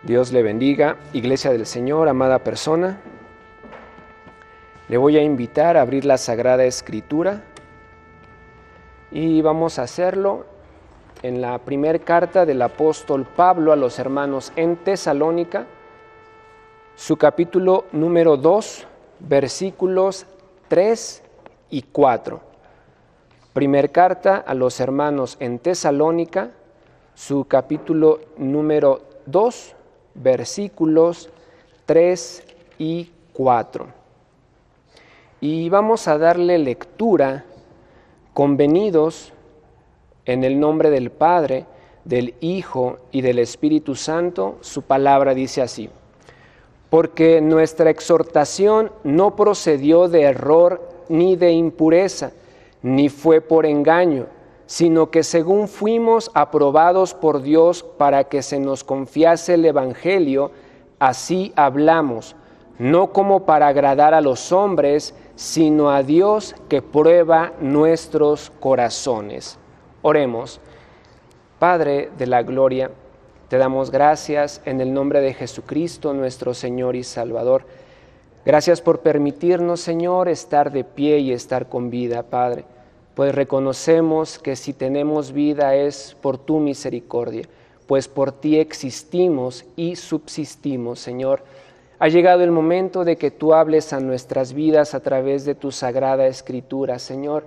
Dios le bendiga, Iglesia del Señor, amada persona. Le voy a invitar a abrir la Sagrada Escritura y vamos a hacerlo en la primera carta del apóstol Pablo a los hermanos en Tesalónica, su capítulo número 2, versículos 3 y 4. Primera carta a los hermanos en Tesalónica, su capítulo número 2, versículos 3 y 4. Y vamos a darle lectura convenidos en el nombre del Padre, del Hijo y del Espíritu Santo. Su palabra dice así: porque nuestra exhortación no procedió de error ni de impureza, ni fue por engaño, sino que según fuimos aprobados por Dios para que se nos confiase el Evangelio, así hablamos, no como para agradar a los hombres, sino a Dios que prueba nuestros corazones. Oremos. Padre de la gloria, te damos gracias en el nombre de Jesucristo, nuestro Señor y Salvador. Gracias por permitirnos, Señor, estar de pie y estar con vida, Padre. Pues reconocemos que si tenemos vida es por tu misericordia, pues por ti existimos y subsistimos, Señor. Ha llegado el momento de que tú hables a nuestras vidas a través de tu Sagrada Escritura, Señor,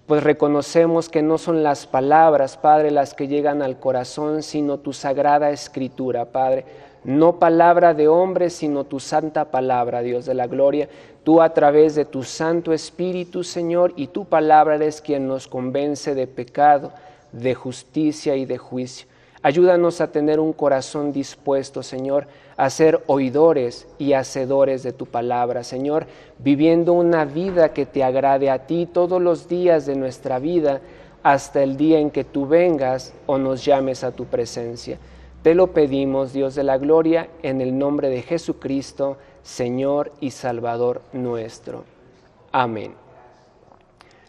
pues reconocemos que no son las palabras, Padre, las que llegan al corazón, sino tu Sagrada Escritura, Padre. No palabra de hombre, sino tu santa palabra, Dios de la gloria. Tú a través de tu Santo Espíritu, Señor, y tu palabra eres quien nos convence de pecado, de justicia y de juicio. Ayúdanos a tener un corazón dispuesto, Señor, a ser oidores y hacedores de tu palabra, Señor, viviendo una vida que te agrade a ti todos los días de nuestra vida, hasta el día en que tú vengas o nos llames a tu presencia. Te lo pedimos, Dios de la gloria, en el nombre de Jesucristo, Señor y Salvador nuestro. Amén.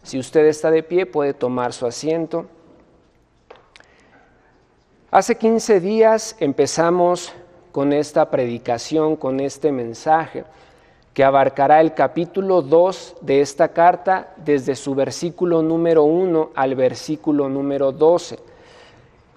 Si usted está de pie, puede tomar su asiento. Hace 15 días empezamos con esta predicación, con este mensaje, que abarcará el capítulo 2 de esta carta, desde su versículo número 1 al versículo número 12.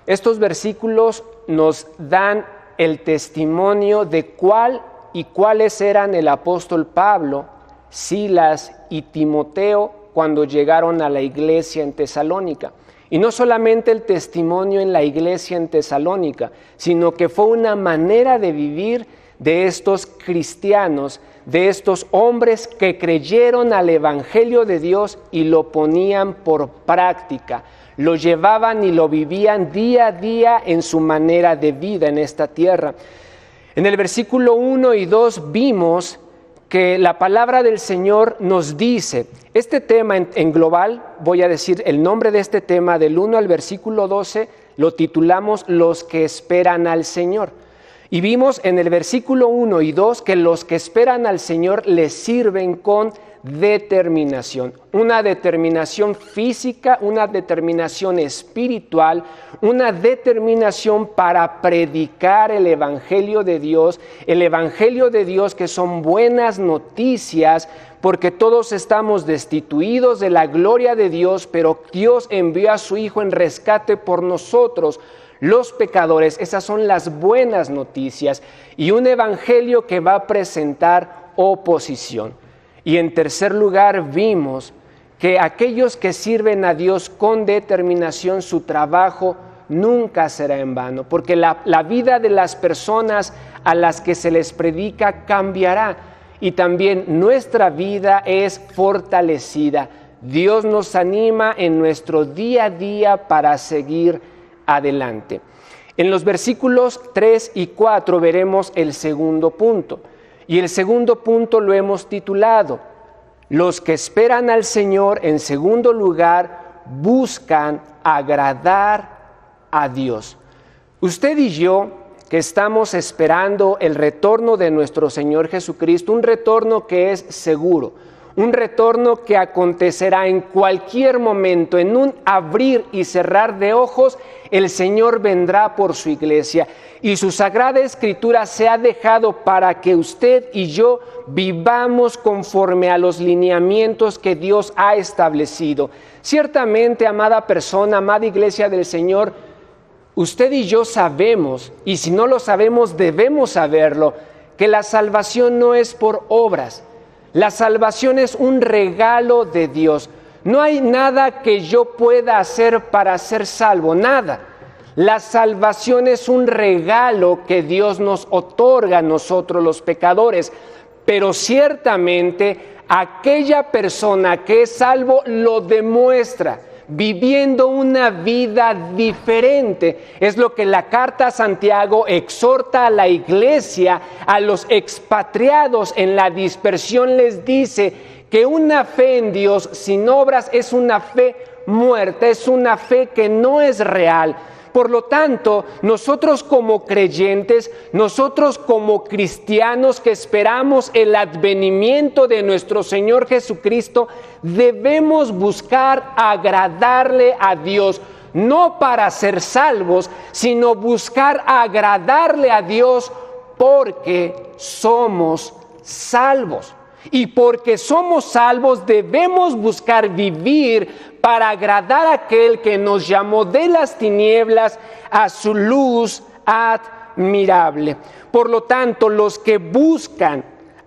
Estos versículos nos dan el testimonio de cuáles eran el apóstol Pablo, Silas y Timoteo cuando llegaron a la iglesia en Tesalónica. Y no solamente el testimonio en la iglesia en Tesalónica, sino que fue una manera de vivir de estos cristianos, de estos hombres que creyeron al Evangelio de Dios y lo ponían por práctica, lo llevaban y lo vivían día a día en su manera de vida en esta tierra. En el versículo 1 y 2 vimos que la palabra del Señor nos dice, este tema en global, voy a decir el nombre de este tema, del 1 al versículo 12, lo titulamos Los que esperan al Señor. Y vimos en el versículo 1 y 2 que los que esperan al Señor les sirven con determinación, una determinación física, una determinación espiritual, una determinación para predicar el Evangelio de Dios que son buenas noticias, porque todos estamos destituidos de la gloria de Dios, pero Dios envió a su Hijo en rescate por nosotros, los pecadores. Esas son las buenas noticias, y un Evangelio que va a presentar oposición. Y en tercer lugar vimos que aquellos que sirven a Dios con determinación, su trabajo nunca será en vano, porque la vida de las personas a las que se les predica cambiará, y también nuestra vida es fortalecida. Dios nos anima en nuestro día a día para seguir adelante. En los versículos 3 y 4 veremos el segundo punto. Y el segundo punto lo hemos titulado: los que esperan al Señor, en segundo lugar, buscan agradar a Dios. Usted y yo, que estamos esperando el retorno de nuestro Señor Jesucristo, un retorno que es seguro, un retorno que acontecerá en cualquier momento, en un abrir y cerrar de ojos. El Señor vendrá por su iglesia y su Sagrada Escritura se ha dejado para que usted y yo vivamos conforme a los lineamientos que Dios ha establecido. Ciertamente, amada persona, amada iglesia del Señor, usted y yo sabemos, y si no lo sabemos debemos saberlo, que la salvación no es por obras. La salvación es un regalo de Dios. No hay nada que yo pueda hacer para ser salvo, nada. La salvación es un regalo que Dios nos otorga a nosotros los pecadores, pero ciertamente aquella persona que es salvo lo demuestra, viviendo una vida diferente. Es lo que la carta a Santiago exhorta a la iglesia, a los expatriados en la dispersión les dice que una fe en Dios sin obras es una fe muerta, es una fe que no es real. Por lo tanto, nosotros como creyentes, nosotros como cristianos que esperamos el advenimiento de nuestro Señor Jesucristo, debemos buscar agradarle a Dios, no para ser salvos, sino buscar agradarle a Dios porque somos salvos. Y porque somos salvos debemos buscar vivir para agradar a aquel que nos llamó de las tinieblas a su luz admirable. Por lo tanto, los que buscan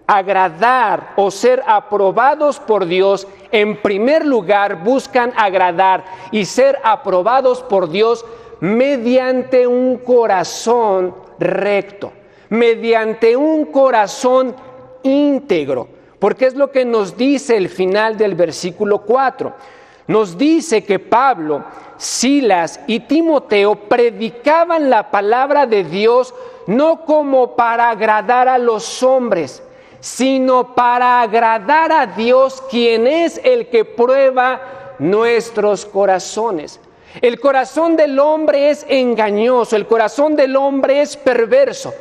agradar o ser aprobados por Dios, en primer lugar buscan agradar y ser aprobados por Dios mediante un corazón recto, mediante un corazón íntegro. Porque es lo que nos dice el final del versículo 4. Nos dice que Pablo, Silas y Timoteo predicaban la palabra de Dios no como para agradar a los hombres, sino para agradar a Dios, quien es el que prueba nuestros corazones. El corazón del hombre es engañoso, el corazón del hombre es perverso.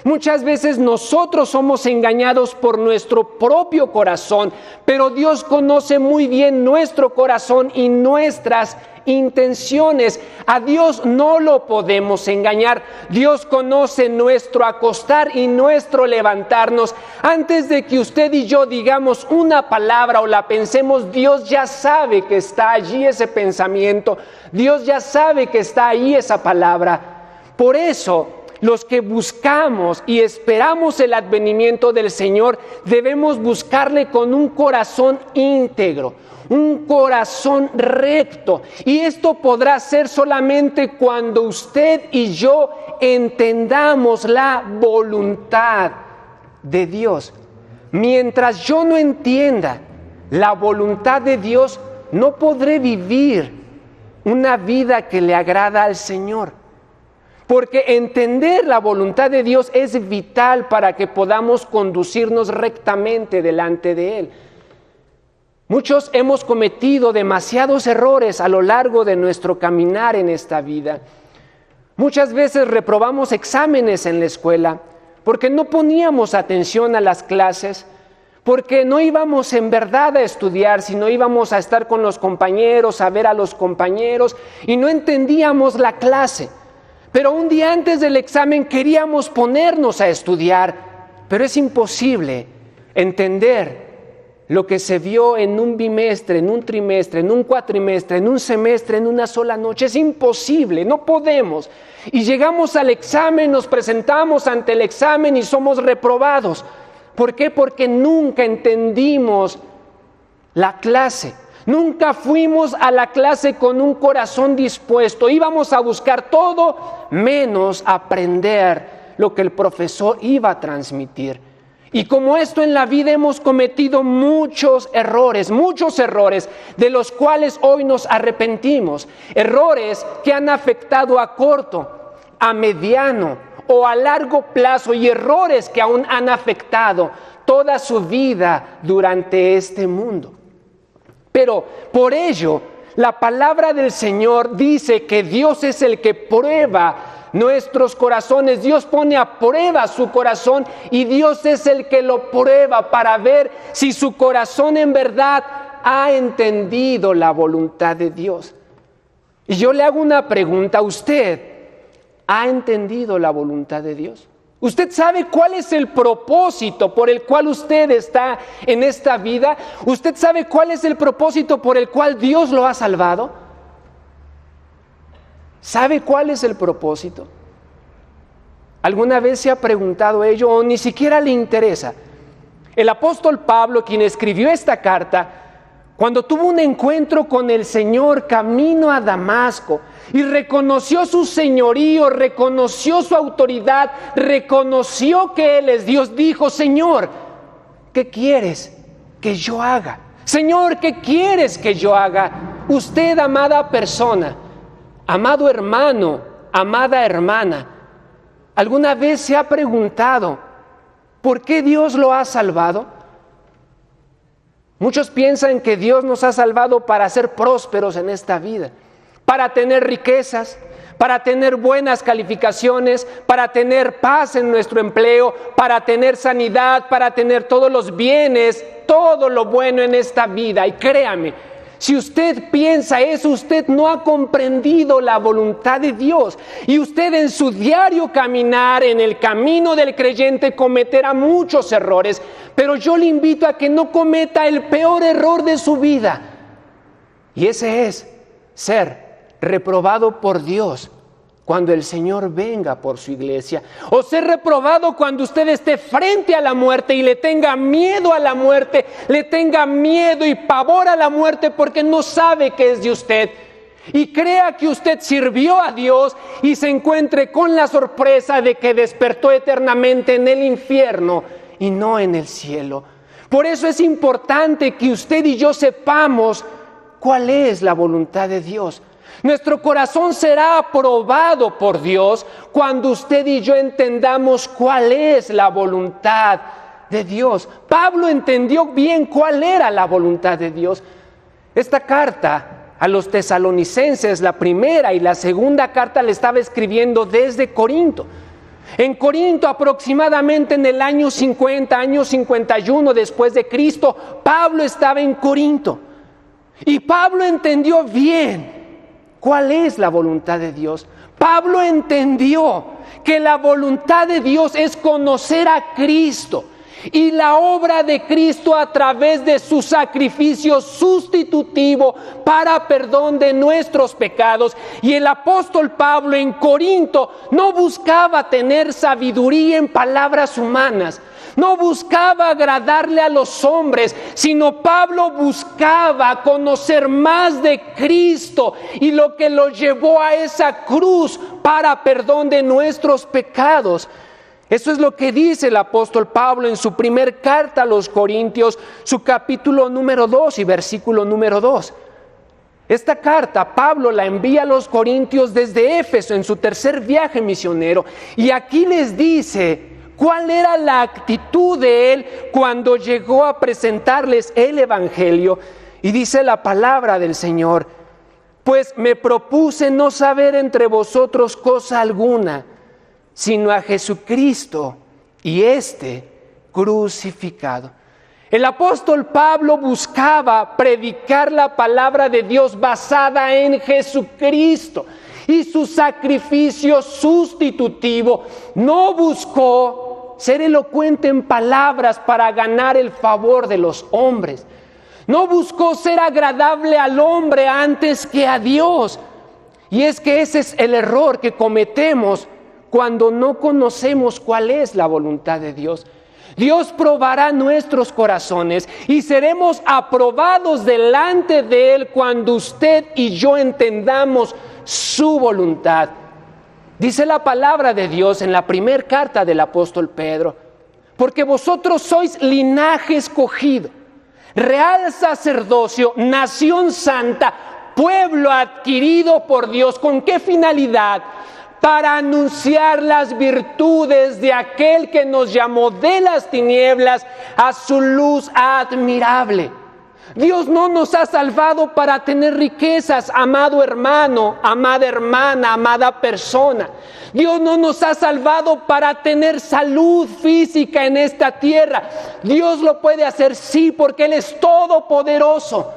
Muchas veces nosotros somos engañados por nuestro propio corazón, pero Dios conoce muy bien nuestro corazón y nuestras intenciones. A Dios no lo podemos engañar. Dios conoce nuestro acostar y nuestro levantarnos. Antes de que usted y yo digamos una palabra o la pensemos, Dios ya sabe que está allí ese pensamiento. Dios ya sabe que está ahí esa palabra. Por eso, los que buscamos y esperamos el advenimiento del Señor, debemos buscarle con un corazón íntegro, un corazón recto. Y esto podrá ser solamente cuando usted y yo entendamos la voluntad de Dios. Mientras yo no entienda la voluntad de Dios, no podré vivir una vida que le agrada al Señor. Porque entender la voluntad de Dios es vital para que podamos conducirnos rectamente delante de Él. Muchos hemos cometido demasiados errores a lo largo de nuestro caminar en esta vida. Muchas veces reprobamos exámenes en la escuela porque no poníamos atención a las clases, porque no íbamos en verdad a estudiar, sino íbamos a estar con los compañeros, a ver a los compañeros y no entendíamos la clase. Pero un día antes del examen queríamos ponernos a estudiar, pero es imposible entender lo que se vio en un bimestre, en un trimestre, en un cuatrimestre, en un semestre, en una sola noche. Es imposible, no podemos. Y llegamos al examen, nos presentamos ante el examen y somos reprobados. ¿Por qué? Porque nunca entendimos la clase. Nunca fuimos a la clase con un corazón dispuesto. Íbamos a buscar todo menos aprender lo que el profesor iba a transmitir. Y como esto en la vida hemos cometido muchos errores de los cuales hoy nos arrepentimos. Errores que han afectado a corto, a mediano o a largo plazo y errores que aún han afectado toda su vida durante este mundo. Pero por ello, la palabra del Señor dice que Dios es el que prueba nuestros corazones. Dios pone a prueba su corazón y Dios es el que lo prueba para ver si su corazón en verdad ha entendido la voluntad de Dios. Y yo le hago una pregunta: ¿usted ha entendido la voluntad de Dios? ¿Usted sabe cuál es el propósito por el cual usted está en esta vida? ¿Usted sabe cuál es el propósito por el cual Dios lo ha salvado? ¿Sabe cuál es el propósito? ¿Alguna vez se ha preguntado ello o ni siquiera le interesa? El apóstol Pablo, quien escribió esta carta, cuando tuvo un encuentro con el Señor camino a Damasco y reconoció su señorío, reconoció su autoridad, reconoció que Él es Dios, dijo: Señor, ¿qué quieres que yo haga? Señor, ¿qué quieres que yo haga? Usted, amada persona, amado hermano, amada hermana, ¿alguna vez se ha preguntado por qué Dios lo ha salvado? Muchos piensan que Dios nos ha salvado para ser prósperos en esta vida, para tener riquezas, para tener buenas calificaciones, para tener paz en nuestro empleo, para tener sanidad, para tener todos los bienes, todo lo bueno en esta vida. Y créame, si usted piensa eso, usted no ha comprendido la voluntad de Dios. Y usted en su diario caminar, en el camino del creyente, cometerá muchos errores. Pero yo le invito a que no cometa el peor error de su vida. Y ese es ser reprobado por Dios cuando el Señor venga por su iglesia, o ser reprobado cuando usted esté frente a la muerte y le tenga miedo a la muerte, le tenga miedo y pavor a la muerte porque no sabe qué es de usted, y crea que usted sirvió a Dios y se encuentre con la sorpresa de que despertó eternamente en el infierno y no en el cielo. Por eso es importante que usted y yo sepamos cuál es la voluntad de Dios. Nuestro corazón será aprobado por Dios cuando usted y yo entendamos cuál es la voluntad de Dios. Pablo entendió bien cuál era la voluntad de Dios. Esta carta a los tesalonicenses, la primera y la segunda carta, le estaba escribiendo desde Corinto. En Corinto, aproximadamente en el año 50, año 51 después de Cristo, Pablo estaba en Corinto. Y Pablo entendió bien ¿cuál es la voluntad de Dios? Pablo entendió que la voluntad de Dios es conocer a Cristo y la obra de Cristo a través de su sacrificio sustitutivo para perdón de nuestros pecados. Y el apóstol Pablo en Corinto no buscaba tener sabiduría en palabras humanas, no buscaba agradarle a los hombres, sino Pablo buscaba conocer más de Cristo y lo que lo llevó a esa cruz para perdón de nuestros pecados. Eso es lo que dice el apóstol Pablo en su primer carta a los Corintios, su capítulo número 2 y versículo número 2. Esta carta Pablo la envía a los Corintios desde Éfeso en su tercer viaje misionero, y aquí les dice cuál era la actitud de él cuando llegó a presentarles el evangelio. Y dice la palabra del Señor: pues me propuse no saber entre vosotros cosa alguna, sino a Jesucristo y este crucificado. El apóstol Pablo buscaba predicar la palabra de Dios basada en Jesucristo y su sacrificio sustitutivo. No buscó ser elocuente en palabras para ganar el favor de los hombres. No buscó ser agradable al hombre antes que a Dios. Y es que ese es el error que cometemos cuando no conocemos cuál es la voluntad de Dios. Dios probará nuestros corazones y seremos aprobados delante de Él cuando usted y yo entendamos su voluntad. Dice la palabra de Dios en la primera carta del apóstol Pedro: porque vosotros sois linaje escogido, real sacerdocio, nación santa, pueblo adquirido por Dios. ¿Con qué finalidad? Para anunciar las virtudes de aquel que nos llamó de las tinieblas a su luz admirable. Dios no nos ha salvado para tener riquezas, amado hermano, amada hermana, amada persona. Dios no nos ha salvado para tener salud física en esta tierra. Dios lo puede hacer, sí, porque Él es todopoderoso.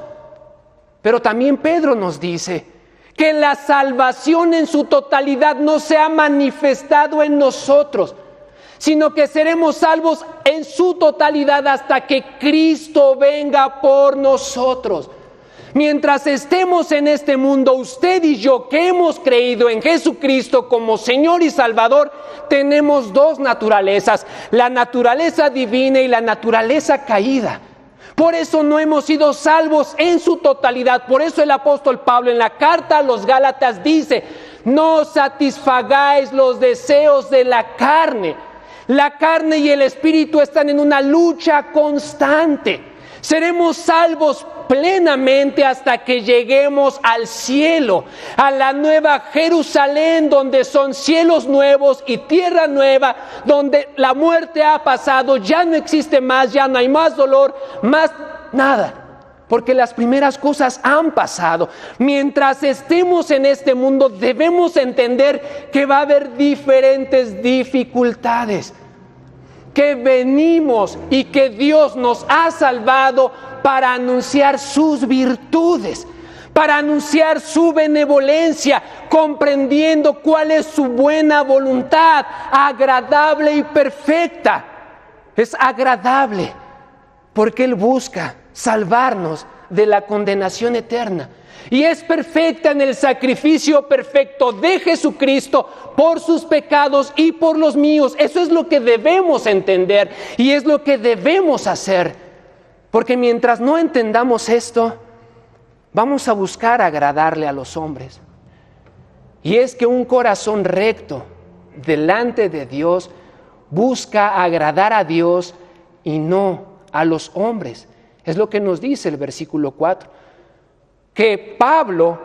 Pero también Pedro nos dice que la salvación en su totalidad no se ha manifestado en nosotros, sino que seremos salvos en su totalidad hasta que Cristo venga por nosotros. Mientras estemos en este mundo, usted y yo que hemos creído en Jesucristo como Señor y Salvador, tenemos dos naturalezas, la naturaleza divina y la naturaleza caída. Por eso no hemos sido salvos en su totalidad. Por eso el apóstol Pablo en la carta a los Gálatas dice: no satisfagáis los deseos de la carne. La carne y el espíritu están en una lucha constante. Seremos salvos plenamente hasta que lleguemos al cielo, a la nueva Jerusalén, donde son cielos nuevos y tierra nueva, donde la muerte ha pasado, ya no existe más, ya no hay más dolor, más nada, porque las primeras cosas han pasado. Mientras estemos en este mundo, debemos entender que va a haber diferentes dificultades, que venimos y que Dios nos ha salvado para anunciar sus virtudes, para anunciar su benevolencia, comprendiendo cuál es su buena voluntad, agradable y perfecta. Es agradable porque Él busca salvarnos de la condenación eterna. Y es perfecta en el sacrificio perfecto de Jesucristo por sus pecados y por los míos. Eso es lo que debemos entender y es lo que debemos hacer. Porque mientras no entendamos esto, vamos a buscar agradarle a los hombres. Y es que un corazón recto delante de Dios busca agradar a Dios y no a los hombres. Es lo que nos dice el versículo 4. Que Pablo,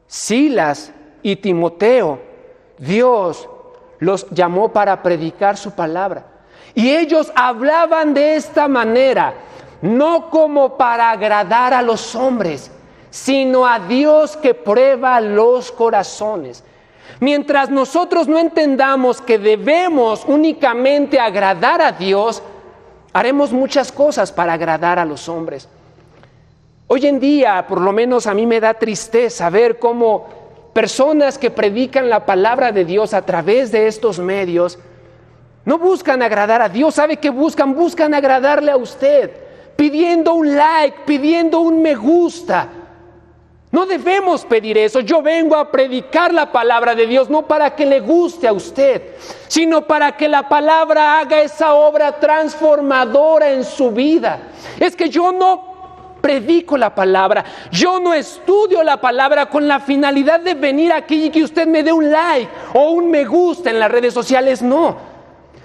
Silas y Timoteo, Dios los llamó para predicar su palabra. Y ellos hablaban de esta manera, no como para agradar a los hombres, sino a Dios que prueba los corazones. Mientras nosotros no entendamos que debemos únicamente agradar a Dios, haremos muchas cosas para agradar a los hombres. Hoy en día, por lo menos a mí me da tristeza ver cómo personas que predican la palabra de Dios a través de estos medios no buscan agradar a Dios. ¿Sabe qué buscan? Buscan agradarle a usted, pidiendo un like, pidiendo un me gusta. No debemos pedir eso. Yo vengo a predicar la palabra de Dios no para que le guste a usted, sino para que la palabra haga esa obra transformadora en su vida. Es que yo no predico la palabra, yo no estudio la palabra con la finalidad de venir aquí y que usted me dé un like o un me gusta en las redes sociales, no.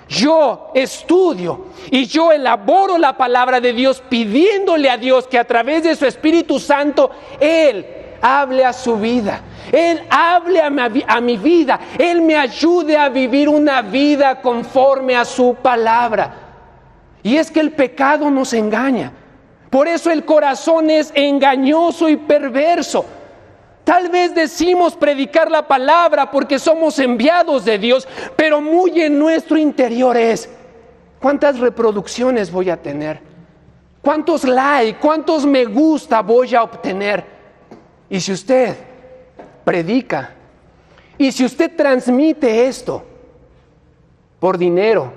Yo estudio y yo elaboro la palabra de Dios pidiéndole a Dios que a través de su Espíritu Santo Él hable a su vida, Él hable a mi vida, Él me ayude a vivir una vida conforme a su palabra. Y es que el pecado nos engaña. Por eso el corazón es engañoso y perverso. Tal vez decimos predicar la palabra porque somos enviados de Dios, pero muy en nuestro interior es: ¿cuántas reproducciones voy a tener? ¿Cuántos likes? ¿Cuántos me gusta voy a obtener? Y si usted predica, y si usted transmite esto por dinero,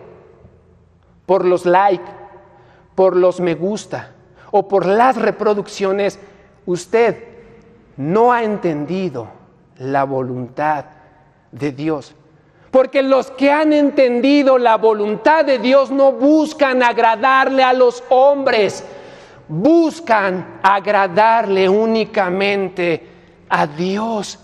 por los likes, por los me gusta, o por las reproducciones, usted no ha entendido la voluntad de Dios. Porque los que han entendido la voluntad de Dios no buscan agradarle a los hombres, buscan agradarle únicamente a Dios.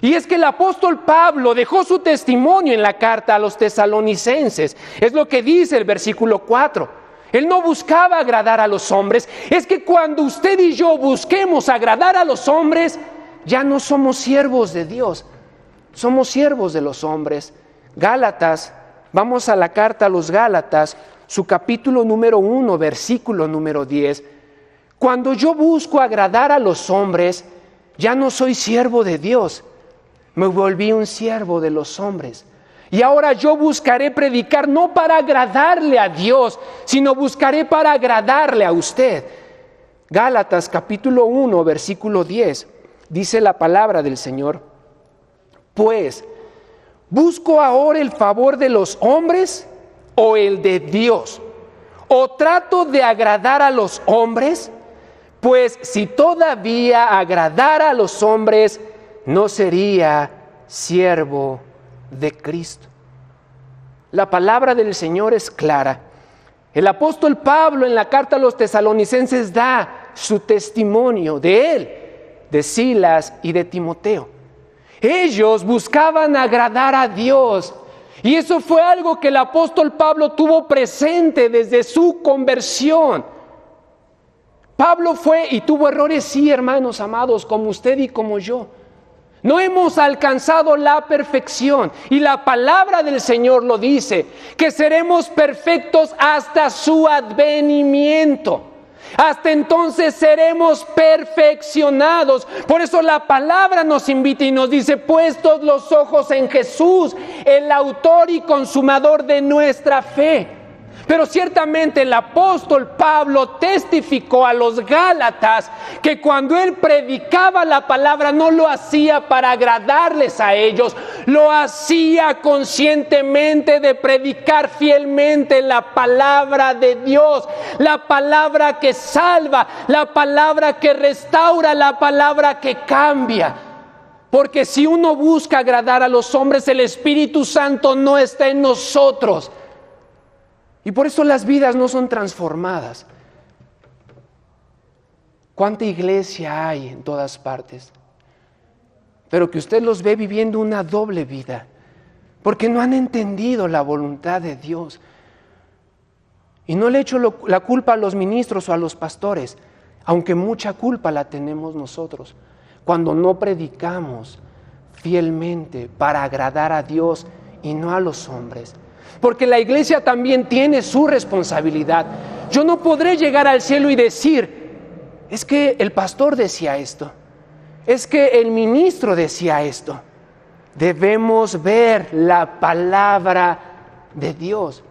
Y es que el apóstol Pablo dejó su testimonio en la carta a los tesalonicenses. Es lo que dice el versículo 4. Él no buscaba agradar a los hombres. Es que cuando usted y yo busquemos agradar a los hombres, ya no somos siervos de Dios, somos siervos de los hombres. Gálatas, vamos a la carta a los Gálatas, su capítulo número 1, versículo número 10. Cuando yo busco agradar a los hombres, ya no soy siervo de Dios, me volví un siervo de los hombres. Y ahora yo buscaré predicar no para agradarle a Dios, sino buscaré para agradarle a usted. Gálatas capítulo 1, versículo 10, dice la palabra del Señor: pues, ¿busco ahora el favor de los hombres o el de Dios? ¿O trato de agradar a los hombres? Pues si todavía agradara a los hombres, no sería siervo de Cristo. La palabra del Señor es clara. El apóstol Pablo en la carta a los tesalonicenses da su testimonio de él, de Silas y de Timoteo. Ellos buscaban agradar a Dios, y eso fue algo que el apóstol Pablo tuvo presente desde su conversión. Pablo fue y tuvo errores, sí, hermanos amados, como usted y como yo. No hemos alcanzado la perfección, y la palabra del Señor lo dice, que seremos perfectos hasta su advenimiento. Hasta entonces seremos perfeccionados. Por eso la palabra nos invita y nos dice: puestos los ojos en Jesús, el autor y consumador de nuestra fe. Pero ciertamente el apóstol Pablo testificó a los Gálatas que cuando él predicaba la palabra no lo hacía para agradarles a ellos, lo hacía conscientemente de predicar fielmente la palabra de Dios, la palabra que salva, la palabra que restaura, la palabra que cambia. Porque si uno busca agradar a los hombres, el Espíritu Santo no está en nosotros. Y por eso las vidas no son transformadas. ¿Cuánta iglesia hay en todas partes? Pero que usted los ve viviendo una doble vida, porque no han entendido la voluntad de Dios. Y no le echo la culpa a los ministros o a los pastores, aunque mucha culpa la tenemos nosotros, cuando no predicamos fielmente para agradar a Dios y no a los hombres. Porque la iglesia también tiene su responsabilidad. Yo no podré llegar al cielo y decir: es que el pastor decía esto, es que el ministro decía esto. Debemos ver la palabra de Dios.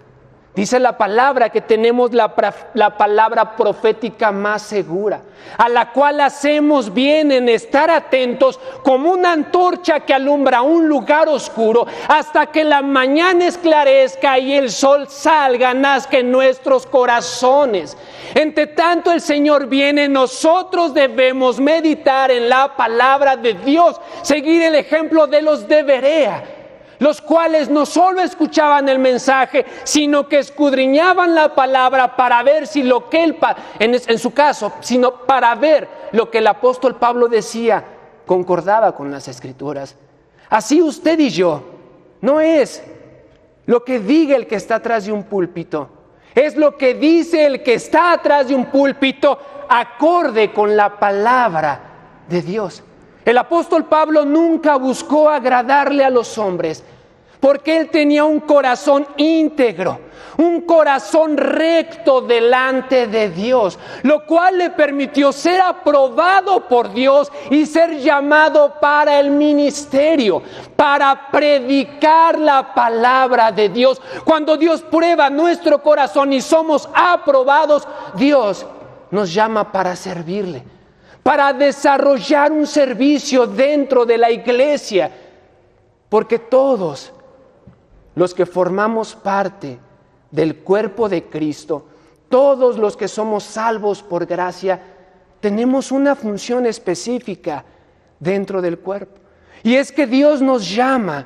Dice la palabra que tenemos la palabra profética más segura, a la cual hacemos bien en estar atentos como una antorcha que alumbra un lugar oscuro hasta que la mañana esclarezca y el sol salga, nazca en nuestros corazones. Entre tanto el Señor viene, nosotros debemos meditar en la palabra de Dios, seguir el ejemplo de los de Berea, los cuales no solo escuchaban el mensaje, sino que escudriñaban la palabra para ver si lo que en su caso, sino para ver lo que el apóstol Pablo decía concordaba con las Escrituras. Así usted y yo, no es lo que diga el que está atrás de un púlpito, es lo que dice el que está atrás de un púlpito, acorde con la palabra de Dios. El apóstol Pablo nunca buscó agradarle a los hombres, porque él tenía un corazón íntegro, un corazón recto delante de Dios, lo cual le permitió ser aprobado por Dios y ser llamado para el ministerio, para predicar la palabra de Dios. Cuando Dios prueba nuestro corazón y somos aprobados, Dios nos llama para servirle, para desarrollar un servicio dentro de la iglesia, porque todos los que formamos parte del cuerpo de Cristo, todos los que somos salvos por gracia, tenemos una función específica dentro del cuerpo. Y es que Dios nos llama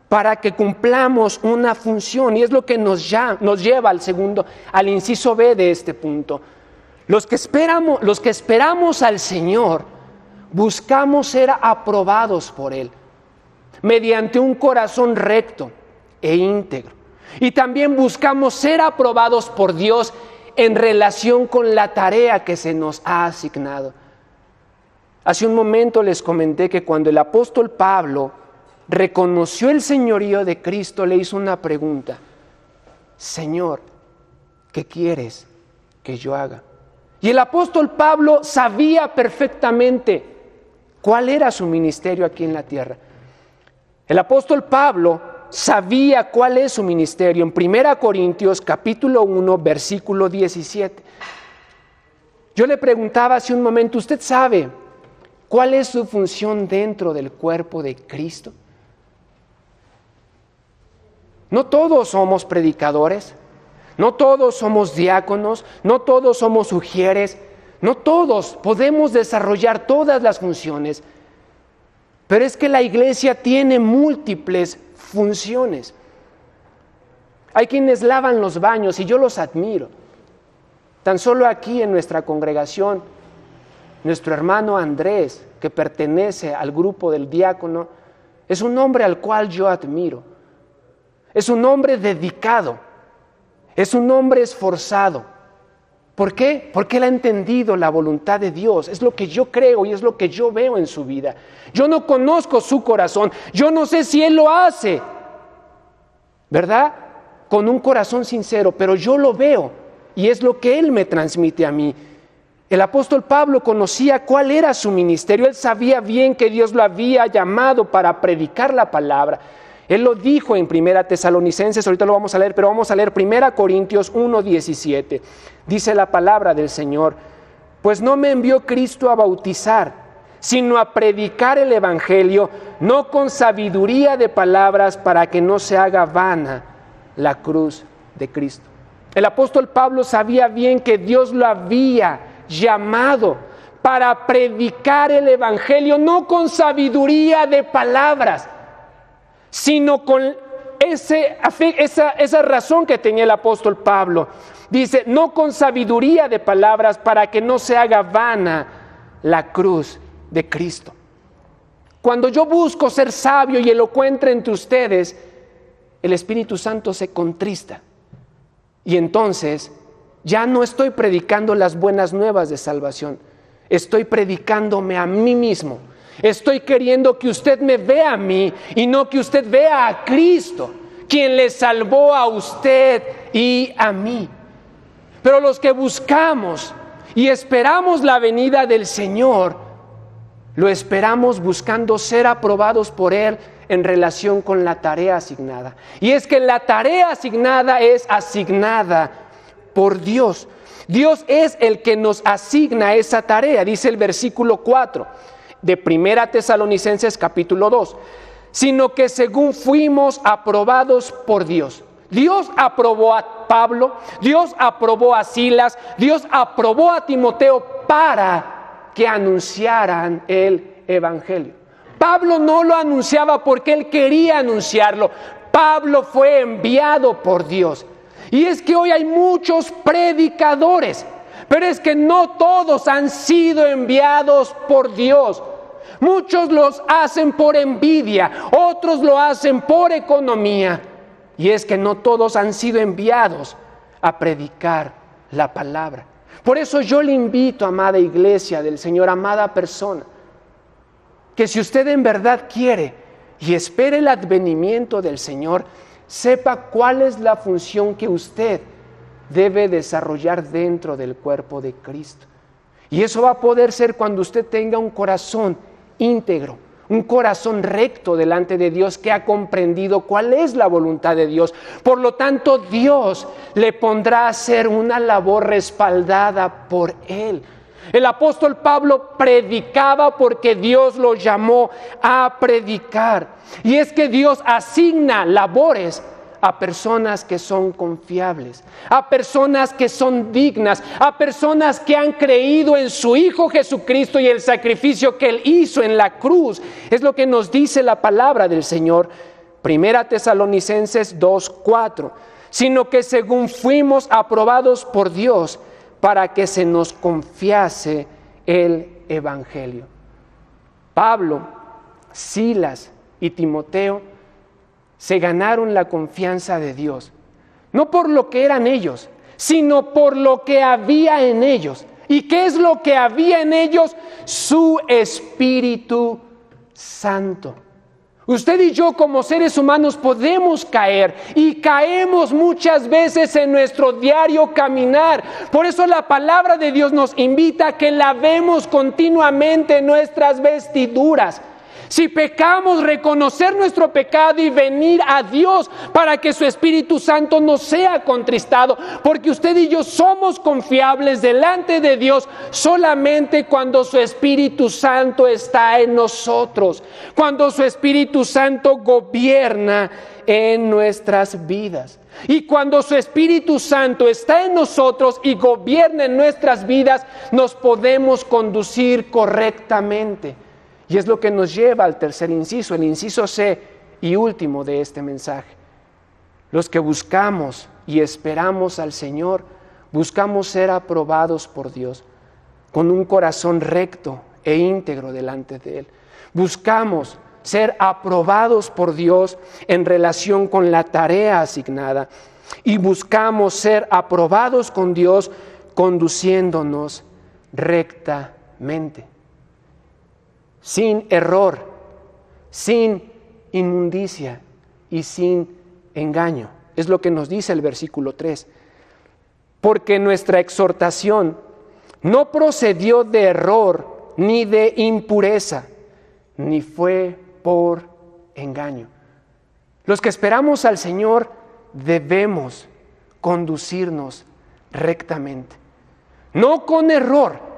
para que cumplamos una función, y es lo que nos lleva al inciso B de este punto. Los que esperamos al Señor, buscamos ser aprobados por Él, mediante un corazón recto e íntegro. Y también buscamos ser aprobados por Dios en relación con la tarea que se nos ha asignado. Hace un momento les comenté que cuando el apóstol Pablo reconoció el señorío de Cristo, le hizo una pregunta: Señor, ¿qué quieres que yo haga? Y el apóstol Pablo sabía perfectamente cuál era su ministerio aquí en la tierra. El apóstol Pablo sabía cuál es su ministerio en 1 Corintios capítulo 1, versículo 17. Yo le preguntaba hace un momento, ¿usted sabe cuál es su función dentro del cuerpo de Cristo? No todos somos predicadores, no todos somos diáconos, no todos somos ujieres, no todos podemos desarrollar todas las funciones, pero es que la iglesia tiene múltiples funciones. Hay quienes lavan los baños y yo los admiro. Tan solo aquí en nuestra congregación, nuestro hermano Andrés, que pertenece al grupo del diácono, es un hombre al cual yo admiro. Es un hombre dedicado, es un hombre esforzado. ¿Por qué? Porque él ha entendido la voluntad de Dios. Es lo que yo creo y es lo que yo veo en su vida. Yo no conozco su corazón, yo no sé si él lo hace, ¿verdad? Con un corazón sincero, pero yo lo veo y es lo que él me transmite a mí. El apóstol Pablo conocía cuál era su ministerio, él sabía bien que Dios lo había llamado para predicar la palabra. Él lo dijo en 1 Tesalonicenses, ahorita lo vamos a leer, pero vamos a leer 1 Corintios 1:17. Dice la palabra del Señor: pues no me envió Cristo a bautizar, sino a predicar el evangelio, no con sabiduría de palabras, para que no se haga vana la cruz de Cristo. El apóstol Pablo sabía bien que Dios lo había llamado para predicar el evangelio, no con sabiduría de palabras, sino con esa razón que tenía el apóstol Pablo. Dice, no con sabiduría de palabras, para que no se haga vana la cruz de Cristo. Cuando yo busco ser sabio y elocuente entre ustedes, el Espíritu Santo se contrista. Y entonces ya no estoy predicando las buenas nuevas de salvación, estoy predicándome a mí mismo. Estoy queriendo que usted me vea a mí y no que usted vea a Cristo, quien le salvó a usted y a mí. Pero los que buscamos y esperamos la venida del Señor, lo esperamos buscando ser aprobados por Él en relación con la tarea asignada. Y es que la tarea asignada es asignada por Dios. Dios es el que nos asigna esa tarea, dice el versículo 4. De 1 Tesalonicenses capítulo 2, sino que según fuimos aprobados por Dios. Dios aprobó a Pablo, Dios aprobó a Silas, Dios aprobó a Timoteo para que anunciaran el evangelio. Pablo no lo anunciaba porque él quería anunciarlo. Pablo fue enviado por Dios. Y es que hoy hay muchos predicadores, pero es que no todos han sido enviados por Dios. Muchos los hacen por envidia, otros lo hacen por economía. Y es que no todos han sido enviados a predicar la palabra. Por eso yo le invito, amada iglesia del Señor, amada persona, que si usted en verdad quiere y espera el advenimiento del Señor, sepa cuál es la función que usted debe desarrollar dentro del cuerpo de Cristo. Y eso va a poder ser cuando usted tenga un corazón íntegro, un corazón recto delante de Dios, que ha comprendido cuál es la voluntad de Dios. Por lo tanto, Dios le pondrá a hacer una labor respaldada por Él. El apóstol Pablo predicaba porque Dios lo llamó a predicar. Y es que Dios asigna labores a personas que son confiables, a personas que son dignas, a personas que han creído en su Hijo Jesucristo y el sacrificio que Él hizo en la cruz. Es lo que nos dice la palabra del Señor, 1 Tesalonicenses 2:4, sino que según fuimos aprobados por Dios para que se nos confiase el evangelio. Pablo, Silas y Timoteo se ganaron la confianza de Dios, no por lo que eran ellos, sino por lo que había en ellos. ¿Y qué es lo que había en ellos? Su Espíritu Santo. Usted y yo como seres humanos podemos caer y caemos muchas veces en nuestro diario caminar. Por eso la palabra de Dios nos invita a que lavemos continuamente nuestras vestiduras. Si pecamos, reconocer nuestro pecado y venir a Dios para que su Espíritu Santo no sea contristado, porque usted y yo somos confiables delante de Dios solamente cuando su Espíritu Santo está en nosotros, cuando su Espíritu Santo gobierna en nuestras vidas. Y cuando su Espíritu Santo está en nosotros y gobierna en nuestras vidas, nos podemos conducir correctamente. Y es lo que nos lleva al tercer inciso, el inciso C y último de este mensaje. Los que buscamos y esperamos al Señor, buscamos ser aprobados por Dios con un corazón recto e íntegro delante de Él. Buscamos ser aprobados por Dios en relación con la tarea asignada y buscamos ser aprobados con Dios conduciéndonos rectamente, sin error, sin inmundicia y sin engaño. Es lo que nos dice el versículo 3. Porque nuestra exhortación no procedió de error ni de impureza, ni fue por engaño. Los que esperamos al Señor debemos conducirnos rectamente, no con error.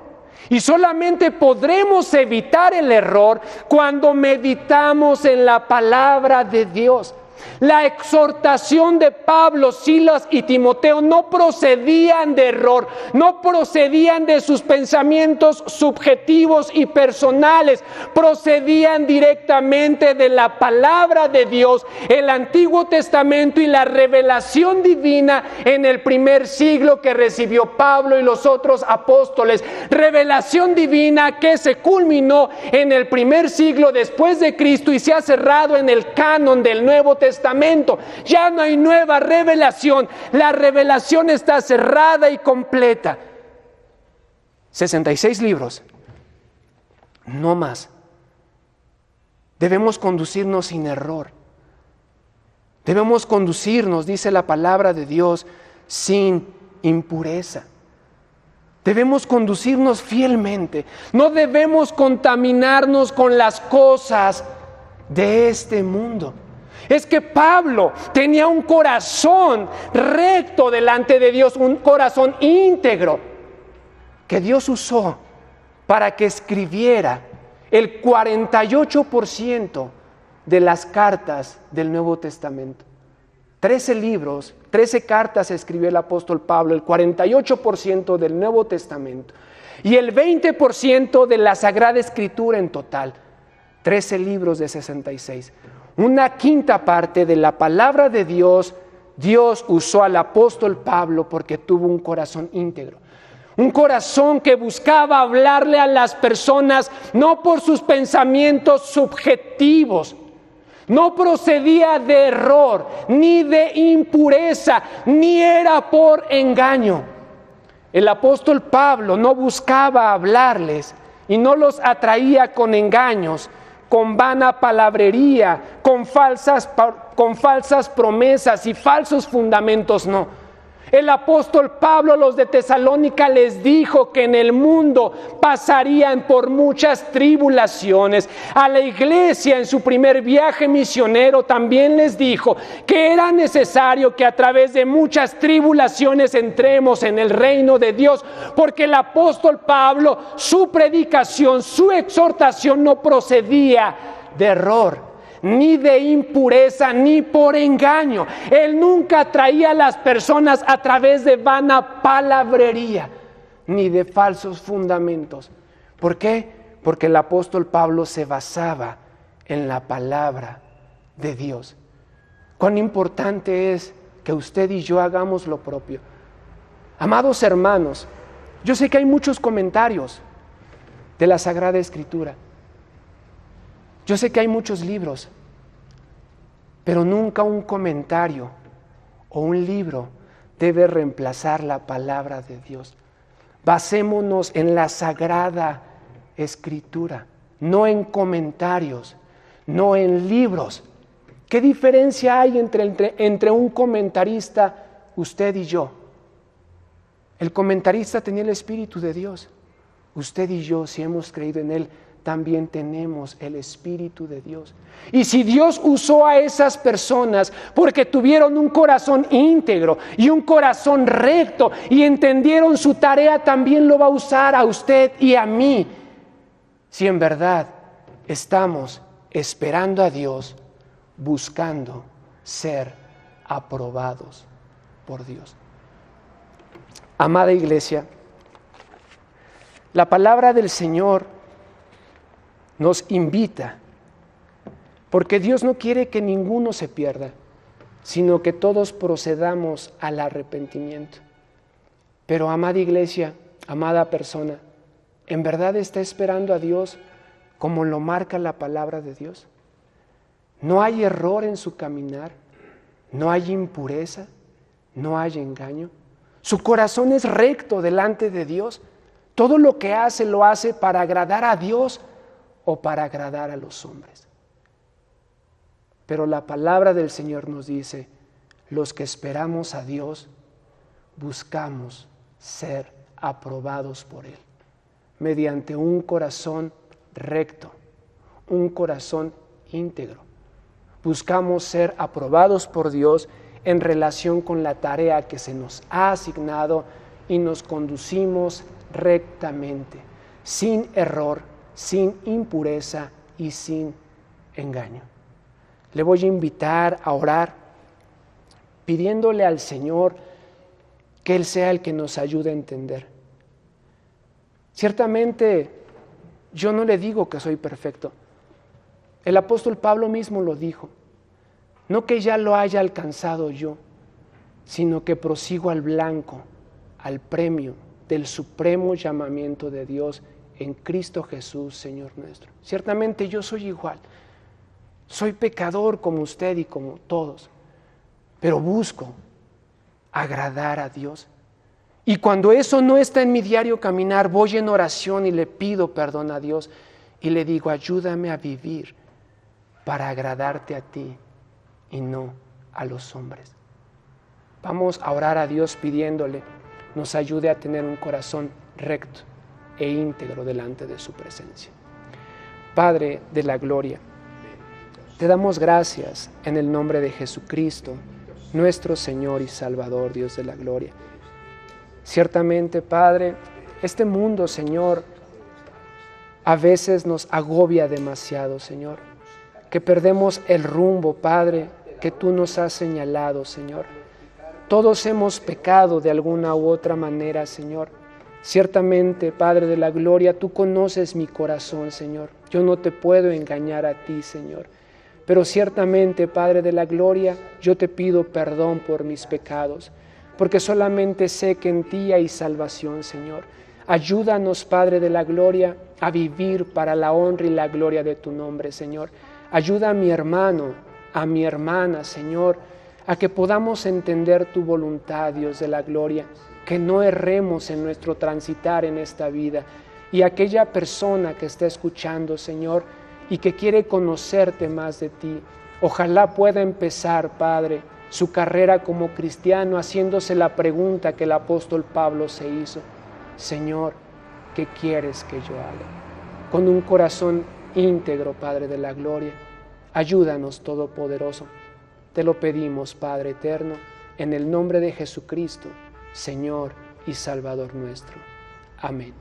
Y solamente podremos evitar el error cuando meditamos en la palabra de Dios. La exhortación de Pablo, Silas y Timoteo no procedían de error, no procedían de sus pensamientos subjetivos y personales, procedían directamente de la palabra de Dios, el Antiguo Testamento y la revelación divina en el primer siglo que recibió Pablo y los otros apóstoles. Revelación divina que se culminó en el primer siglo después de Cristo y se ha cerrado en el canon del Nuevo Testamento. Ya no hay nueva revelación, la revelación está cerrada y completa. 66 libros, no más. Debemos conducirnos sin error. Debemos conducirnos, dice la palabra de Dios, sin impureza. Debemos conducirnos fielmente. No debemos contaminarnos con las cosas de este mundo. Es que Pablo tenía un corazón recto delante de Dios, un corazón íntegro, que Dios usó para que escribiera el 48% de las cartas del Nuevo Testamento. 13 libros, 13 cartas escribió el apóstol Pablo, el 48% del Nuevo Testamento. Y el 20% de la Sagrada Escritura en total, 13 libros de 66. Una quinta parte de la palabra de Dios, Dios usó al apóstol Pablo porque tuvo un corazón íntegro. Un corazón que buscaba hablarle a las personas no por sus pensamientos subjetivos. No procedía de error, ni de impureza, ni era por engaño. El apóstol Pablo no buscaba hablarles y no los atraía con engaños, con vana palabrería, con falsas promesas y falsos fundamentos, no. El apóstol Pablo a los de Tesalónica les dijo que en el mundo pasarían por muchas tribulaciones. A la iglesia en su primer viaje misionero también les dijo que era necesario que a través de muchas tribulaciones entremos en el reino de Dios, porque el apóstol Pablo, su predicación, su exhortación no procedía de error, ni de impureza, ni por engaño. Él nunca traía a las personas a través de vana palabrería, ni de falsos fundamentos. ¿Por qué? Porque el apóstol Pablo se basaba en la palabra de Dios. Cuán importante es que usted y yo hagamos lo propio. Amados hermanos, yo sé que hay muchos comentarios de la Sagrada Escritura. Yo sé que hay muchos libros, pero nunca un comentario o un libro debe reemplazar la palabra de Dios. Basémonos en la Sagrada Escritura, no en comentarios, no en libros. ¿Qué diferencia hay entre un comentarista, usted y yo? El comentarista tenía el Espíritu de Dios. Usted y yo, si hemos creído en Él, también tenemos el Espíritu de Dios. Y si Dios usó a esas personas porque tuvieron un corazón íntegro y un corazón recto y entendieron su tarea, también lo va a usar a usted y a mí. Si en verdad estamos esperando a Dios, buscando ser aprobados por Dios. Amada iglesia, la palabra del Señor nos invita, porque Dios no quiere que ninguno se pierda, sino que todos procedamos al arrepentimiento. Pero, amada iglesia, amada persona, ¿en verdad está esperando a Dios como lo marca la palabra de Dios? No hay error en su caminar, no hay impureza, no hay engaño. Su corazón es recto delante de Dios. Todo lo que hace lo hace para agradar a Dios o para agradar a los hombres. Pero la palabra del Señor nos dice, los que esperamos a Dios, buscamos ser aprobados por Él, mediante un corazón recto, un corazón íntegro. Buscamos ser aprobados por Dios en relación con la tarea que se nos ha asignado y nos conducimos rectamente, sin error, sin impureza y sin engaño. Le voy a invitar a orar pidiéndole al Señor que Él sea el que nos ayude a entender. Ciertamente, yo no le digo que soy perfecto. El apóstol Pablo mismo lo dijo. No que ya lo haya alcanzado yo, sino que prosigo al blanco, al premio del supremo llamamiento de Dios en Cristo Jesús, Señor nuestro. Ciertamente yo soy igual. Soy pecador como usted y como todos, pero busco agradar a Dios. Y cuando eso no está en mi diario caminar, voy en oración y le pido perdón a Dios y le digo, ayúdame a vivir para agradarte a ti y no a los hombres. Vamos a orar a Dios pidiéndole nos ayude a tener un corazón recto e íntegro delante de su presencia. Padre de la gloria, te damos gracias en el nombre de Jesucristo, nuestro Señor y Salvador, Dios de la gloria. Ciertamente, Padre, este mundo, Señor, a veces nos agobia demasiado, Señor, que perdemos el rumbo, Padre, que tú nos has señalado, Señor. Todos hemos pecado de alguna u otra manera, Señor. Ciertamente, Padre de la gloria, tú conoces mi corazón, Señor. Yo no te puedo engañar a ti, Señor. Pero ciertamente, Padre de la gloria, yo te pido perdón por mis pecados, porque solamente sé que en ti hay salvación, Señor. Ayúdanos, Padre de la gloria, a vivir para la honra y la gloria de tu nombre, Señor. Ayuda a mi hermano, a mi hermana, Señor, a que podamos entender tu voluntad, Dios de la gloria, que no erremos en nuestro transitar en esta vida. Y aquella persona que está escuchando, Señor, y que quiere conocerte más de ti, ojalá pueda empezar, Padre, su carrera como cristiano haciéndose la pregunta que el apóstol Pablo se hizo: Señor, ¿qué quieres que yo haga? Con un corazón íntegro, Padre de la gloria, ayúdanos, Todopoderoso. Te lo pedimos, Padre eterno, en el nombre de Jesucristo, Señor y Salvador nuestro. Amén.